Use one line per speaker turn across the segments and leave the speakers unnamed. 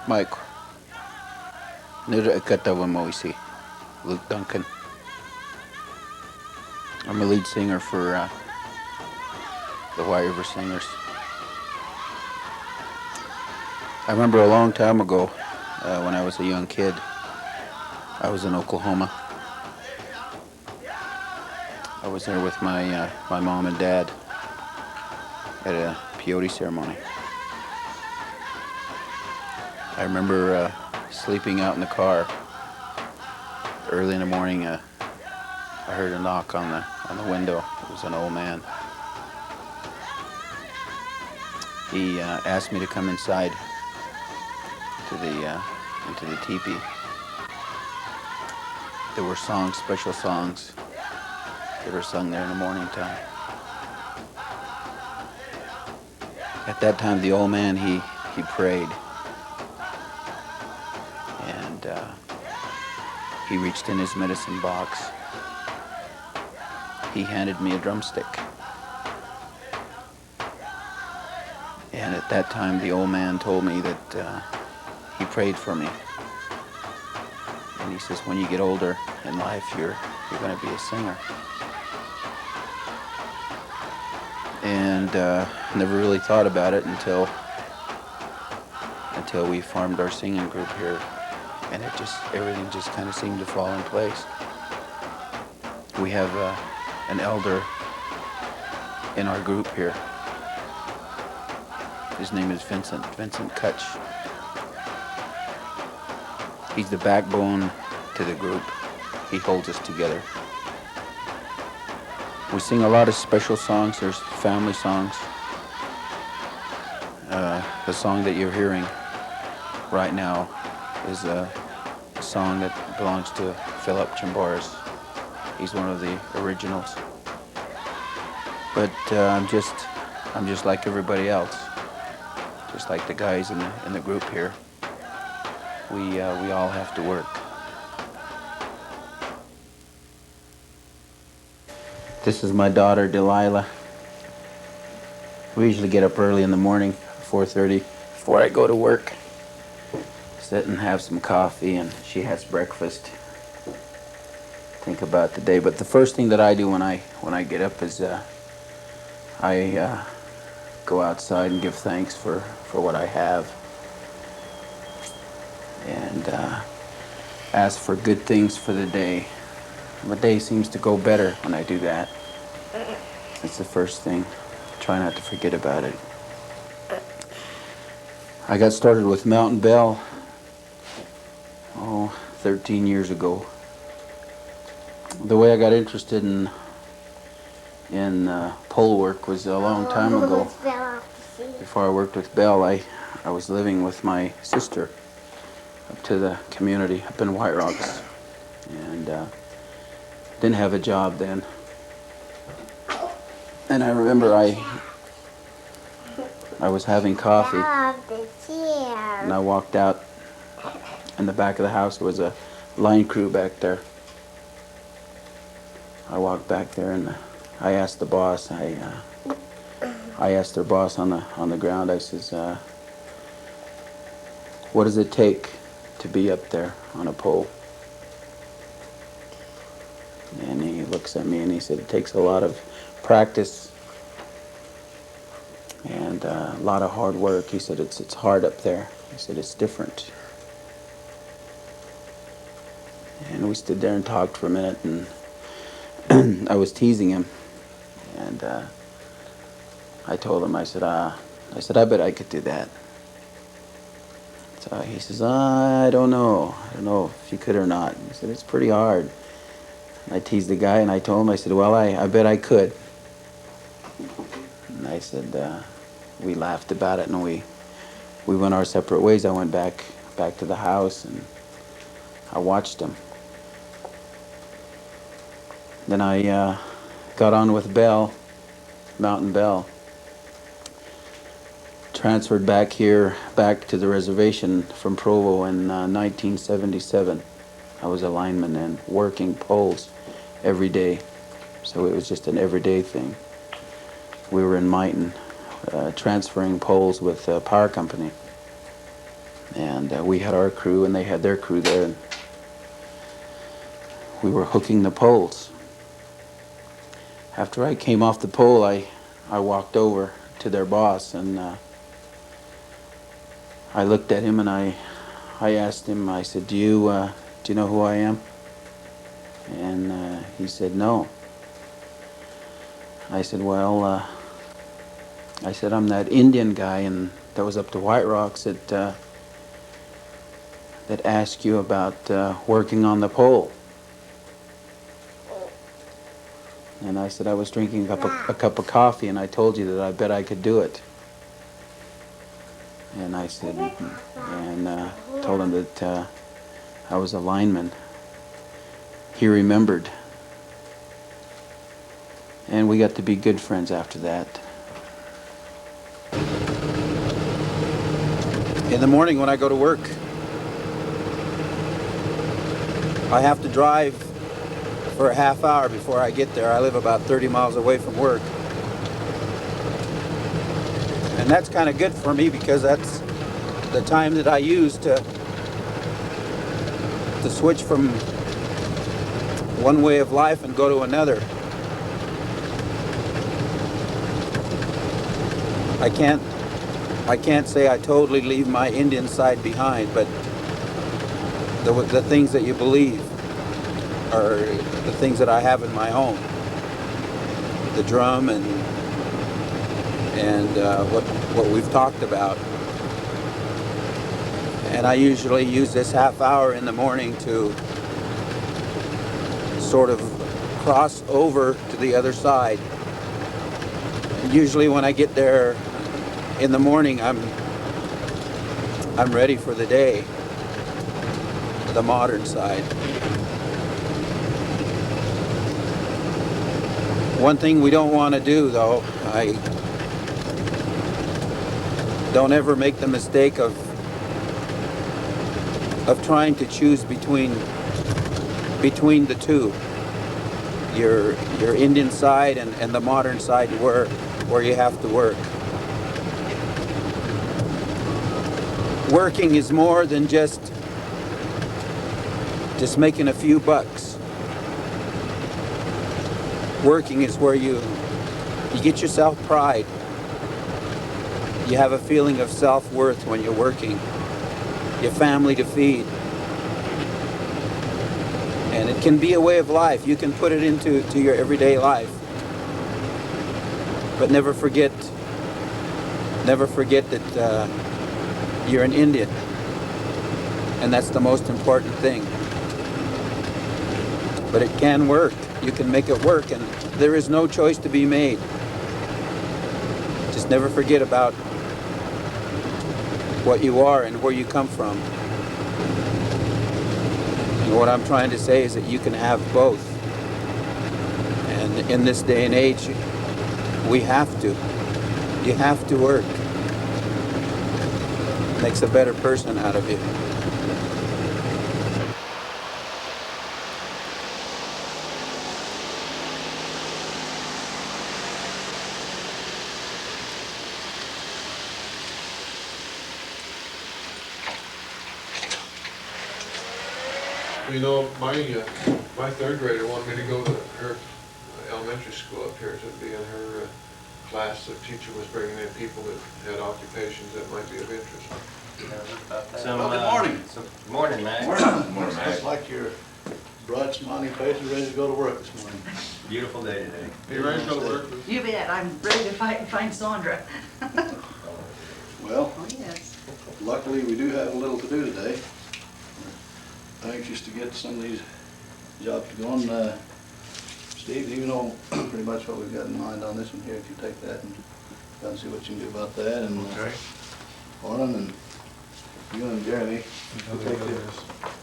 Mike, Ahchatahvoomahweeseh, Luke Duncan. I'm a lead singer for the White River Singers. I remember a long time ago, when I was a young kid, I was in Oklahoma. I was there with my mom and dad at a peyote ceremony. I remember sleeping out in the car. Early in the morning, I heard a knock on the window. It was an old man. He asked me to come inside into the teepee. There were songs, special songs, that were sung there in the morning time. At that time, the old man, he prayed. And he reached in his medicine box. He handed me a drumstick. And at that time, the old man told me that he prayed for me. And he says, when you get older in life, you're going to be a singer. And never really thought about it until we formed our singing group here. And everything just kind of seemed to fall in place. We have an elder in our group here. His name is Vincent Kutch. He's the backbone to the group. He holds us together. We sing a lot of special songs. There's family songs. The song that you're hearing right now is a song that belongs to Philip Chimboris. He's one of the originals. But I'm just like everybody else. Just like the guys in the group here. We all have to work. This is my daughter, Delilah. We usually get up early in the morning, 4:30, before I go to work. Sit and have some coffee, and she has breakfast. Think about the day. But the first thing that I do when I get up is I go outside and give thanks for what I have. And ask for good things for the day. My day seems to go better when I do that. That's the first thing. Try not to forget about it. I got started with Mountain Bell, 13 years ago. The way I got interested in pole work was a long time ago. Before I worked with Bell, I was living with my sister up to the community up in White Rocks, and didn't have a job then. And I remember I was having coffee, and I walked out in the back of the house. There was a line crew back there. I walked back there and I asked the boss. I asked their boss on the ground. I says, "What does it take to be up there on a pole?" And he looks at me and he said, "It takes a lot of practice and a lot of hard work." He said, "It's hard up there." He said, "It's different." And we stood there and talked for a minute, and I was teasing him, and I told him, I said, I bet I could do that. So he says, I don't know if you could or not. He said, "It's pretty hard." And I teased the guy, and I told him, I said, "Well, I bet I could." And I said, we laughed about it, and we went our separate ways. I went back to the house, and I watched him. Then I got on with Bell, Mountain Bell. Transferred back to the reservation from Provo in 1977. I was a lineman and working poles every day. So it was just an everyday thing. We were in Mighton, transferring poles with a power company. And we had our crew and they had their crew there, and we were hooking the poles. After I came off the pole, I walked over to their boss, and I looked at him and I asked him, I said, do you know who I am? And he said, no. I said, well, I said, I'm that Indian guy and that was up to White Rocks that asked you about working on the pole. And I said, I was drinking a cup of coffee and I told you that I bet I could do it. And I said, and told him that I was a lineman. He remembered. And we got to be good friends after that. In the morning when I go to work, I have to drive for a half hour before I get there. I live about 30 miles away from work. And that's kind of good for me because that's the time that I use to switch from one way of life and go to another. I can't say I totally leave my Indian side behind, but the things that you believe are the things that I have in my home. The drum and what we've talked about. And I usually use this half hour in the morning to sort of cross over to the other side. And usually when I get there in the morning, I'm ready for the day, the modern side. One thing we don't want to do, though, I don't ever make the mistake of trying to choose between the two, your Indian side and the modern side where you have to work. Working is more than just making a few bucks. Working is where you get yourself pride. You have a feeling of self-worth when you're working. Your family to feed. And it can be a way of life. You can put it into your everyday life. But never forget that you're an Indian. And that's the most important thing. But it can work. You can make it work, and there is no choice to be made. Just never forget about what you are and where you come from. And what I'm trying to say is that you can have both. And in this day and age, we have to. You have to work. It makes a better person out of you.
You know, my third grader wanted me to go to her elementary school up here to be in her class. The teacher was bringing in people that had occupations that might be of interest.
Well, good morning.
Good morning, Max.
Morning, Max. Looks like your bright, smiling face is ready to go to work this morning.
Beautiful day today.
Are you ready to go to work?
You bet. I'm ready to fight and find Sandra.
Well,
Oh, yes.
luckily we do have a little to do today. We're anxious to get some of these jobs going. Steve, you know pretty much what we've got in mind on this one here. If you take that and try and see what you can do about that. And
Okay.
Orland and you and Jeremy will take this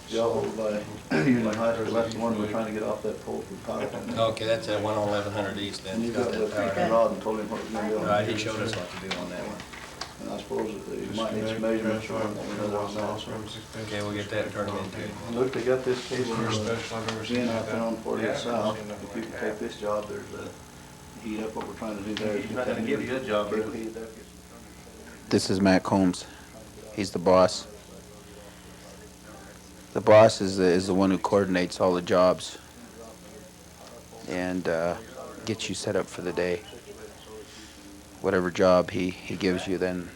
job by using high school. That's the one we're trying to get off that pole for power.
Okay, that's at 1100 East then.
And you got with
Right.
Rod and told him what was going to be on.
Right, he showed us what to do on that one.
And I suppose that you might need some measurements or another on that.
Okay, we'll get that and turn it into.
Look, they got this cable
First special I've ever seen
again
like
out there on
that.
40th South. If you can take this job, there's a heat up. What we're trying to do there is
He's not gonna give you a job,
cable
really.
heat up.
This is Matt Combs. He's the boss. The boss is the one who coordinates all the jobs and gets you set up for the day. Whatever job he gives you, then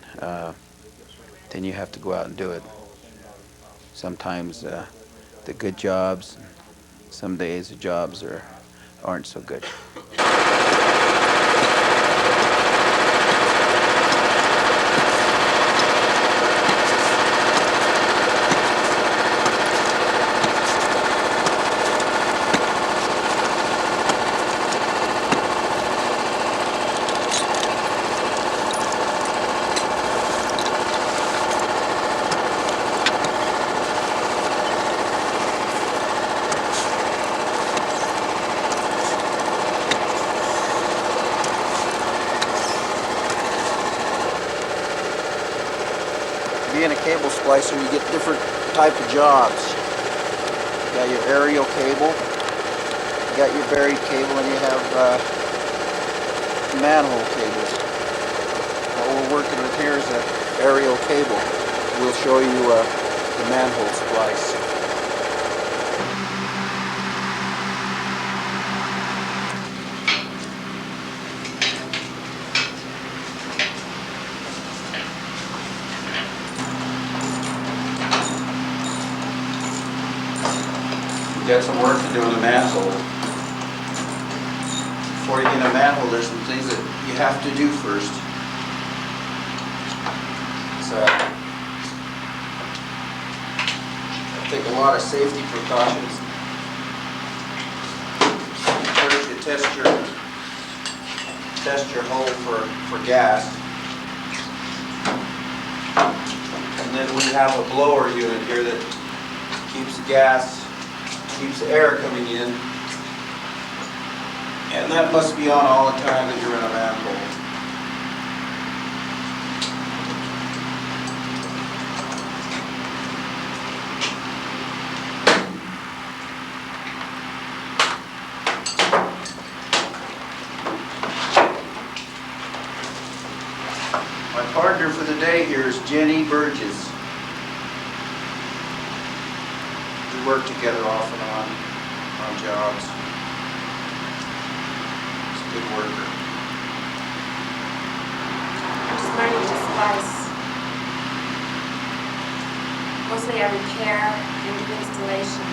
you have to go out and do it. Sometimes the good jobs, some days the jobs aren't so good. Being a cable splicer, you get different type of jobs. You got your aerial cable, you got your buried cable, and you have manhole cables. What we're working with here is an aerial cable. We'll show you the manhole splice. Got some work to do in the manhole. Before you get in a manhole, there's some things that you have to do first. So take a lot of safety precautions. First, you test your hole for gas, and then we have a blower unit here that keeps the gas. Keeps the air coming in, and that must be on all the time that you're in a manhole. My partner for the day here is Jenny Burgess. We work together off and on jobs. She's a good worker.
I'm just learning to splice. Mostly I repair and do installation.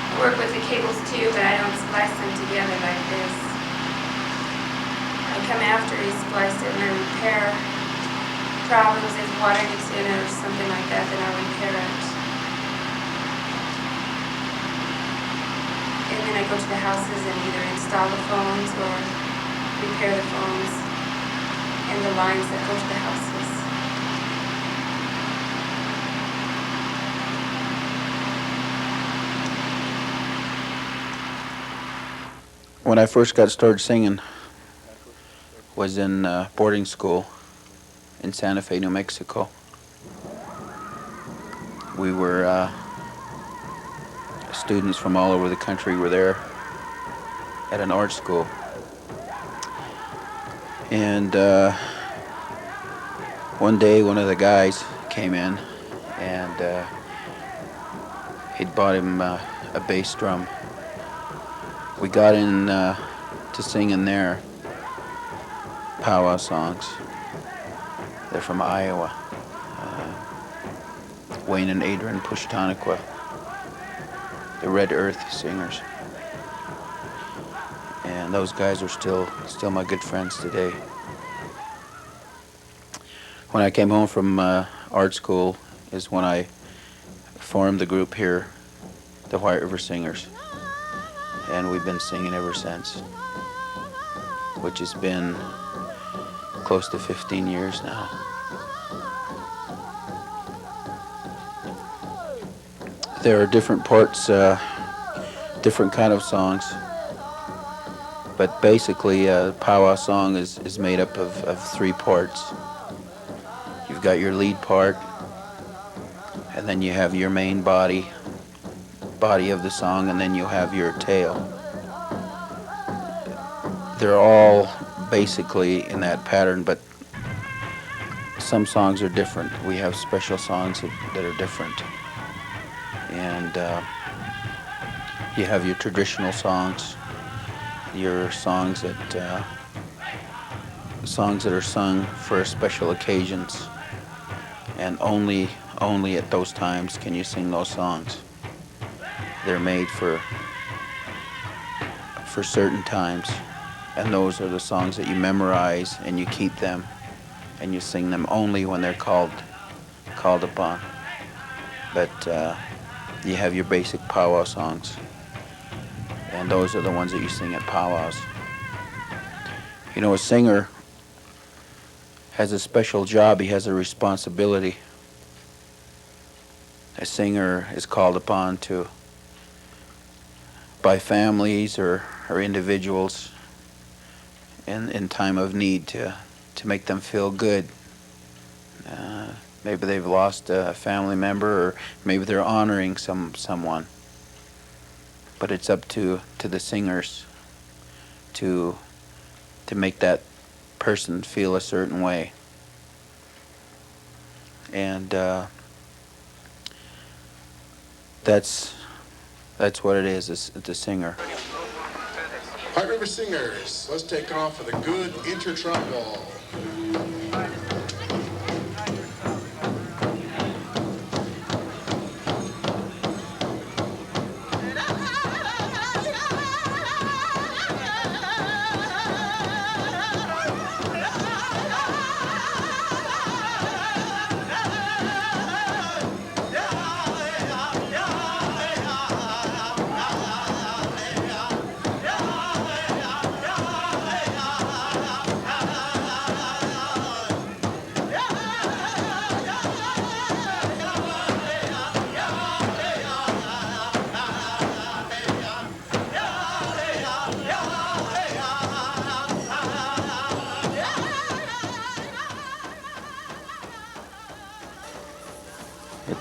I work with the cables too, but I don't splice them together like this. I come after he spliced it and I repair problems if water gets in it or something like that, then I'll repair it. And then I go to the houses and either install the phones or repair the phones and the lines that go to the houses.
When I first got started singing was in boarding school in Santa Fe, New Mexico. We were students from all over the country were there at an art school. And one day one of the guys came in and he'd bought him a bass drum. We got in to singing their powwow songs. They're from Iowa. Wayne and Adrian Pushtanaqua, the Red Earth singers. And those guys are still my good friends today. When I came home from art school is when I formed the group here, the White River Singers. And we've been singing ever since, which has been close to 15 years now. There are different parts, different kind of songs, but basically a powwow song is made up of three parts. You've got your lead part, and then you have your main body of the song, and then you have your tail. They're all basically in that pattern, but some songs are different. We have special songs that are different. And you have your traditional songs, your songs that are sung for special occasions, and only at those times can you sing those songs. They're made for certain times, and those are the songs that you memorize and you keep them and you sing them only when they're called upon. But you have your basic powwow songs, and those are the ones that you sing at powwows. You know, a singer has a special job. He has a responsibility. A singer is called upon by families or individuals in time of need to make them feel good. Maybe they've lost a family member, or maybe they're honoring someone. But it's up to the singers to make that person feel a certain way. And that's what it is, the singer.
White River Singers, let's take off with a good intertribal.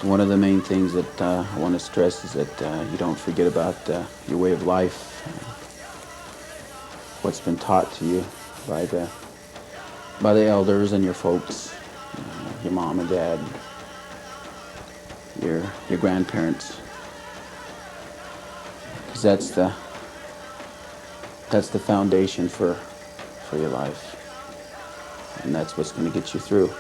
One of the main things that I want to stress is that you don't forget about your way of life, what's been taught to you by the elders and your folks, your mom and dad, your grandparents, because that's the foundation for your life, and that's what's going to get you through.